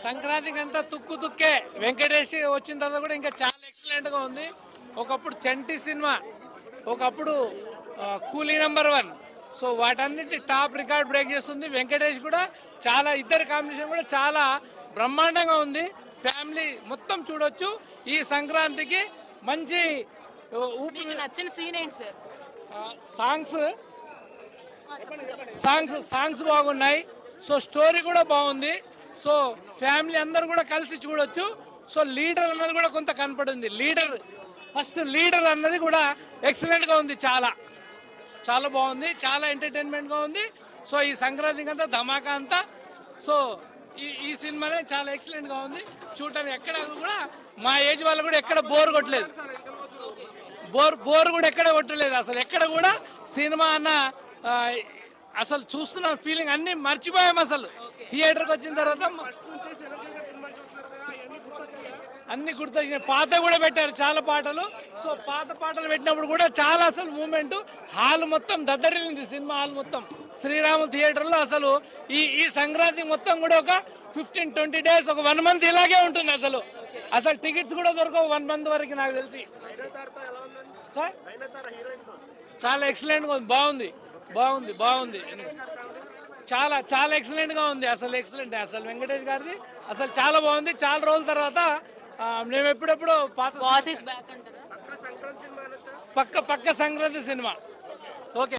సంక్రాంతికి అంతా తుక్కు తుక్కే. వెంకటేష్ వచ్చిన తర్వాత కూడా ఇంకా చాలా ఎక్సలెంట్గా ఉంది. ఒకప్పుడు చంటి సినిమా, ఒకప్పుడు కూలీ నెంబర్ 1. సో వాటన్నిటి టాప్ రికార్డ్ బ్రేక్ చేస్తుంది. వెంకటేష్ కూడా చాలా, ఇద్దరి కాంబినేషన్ కూడా చాలా బ్రహ్మాండంగా ఉంది. ఫ్యామిలీ మొత్తం చూడొచ్చు ఈ సంక్రాంతికి. మంచి నచ్చిన సీన్ ఏంటి సార్? సాంగ్స్ సాంగ్స్ సాంగ్స్ బాగున్నాయి. సో స్టోరీ కూడా బాగుంది. సో ఫ్యామిలీ అందరూ కూడా కలిసి చూడొచ్చు. సో లీడర్ అన్నది కూడా కొంత కనపడింది. ఫస్ట్ లీడర్ అన్నది కూడా ఎక్సలెంట్గా ఉంది. చాలా చాలా బాగుంది. చాలా ఎంటర్టైన్మెంట్గా ఉంది. సో ఈ సంక్రాంతికి అంతా ధమాకా అంతా. సో ఈ సినిమానే చాలా ఎక్సలెంట్గా ఉంది. చూడటానికి ఎక్కడ కూడా మా ఏజ్ వాళ్ళు కూడా ఎక్కడ బోర్ కొట్టలేదు. బోర్ కూడా ఎక్కడ కొట్టలేదు. అసలు ఎక్కడ కూడా సినిమా అన్న అసలు చూస్తున్న ఫీలింగ్ అన్ని మర్చిపోయాం. అసలు థియేటర్కి వచ్చిన తర్వాత అన్ని గుర్తొచ్చినాయి. పాత కూడా పెట్టారు చాలా పాటలు. సో పాత పాటలు పెట్టినప్పుడు కూడా చాలా అసలు మూమెంట్. హాల్ మొత్తం దద్దరిల్లింది. సినిమా హాల్ మొత్తం శ్రీరాములు థియేటర్లో అసలు ఈ సంక్రాంతి మొత్తం కూడా ఒక 15-20 days, ఒక 1 month ఇలాగే ఉంటుంది. అసలు టికెట్స్ కూడా దొరకవు 1 month వరకు నాకు తెలిసి. సార్ చాలా ఎక్సలెంట్గా ఉంది. బాగుంది. చాలా చాలా ఎక్సలెంట్గా ఉంది. అసలు ఎక్సలెంట్. అసలు వెంకటేష్ గారిది అసలు చాలా బాగుంది. చాలా రోజుల తర్వాత మేము ఎప్పుడెప్పుడు పక్క సంక్రాంతి సినిమా. ఓకే.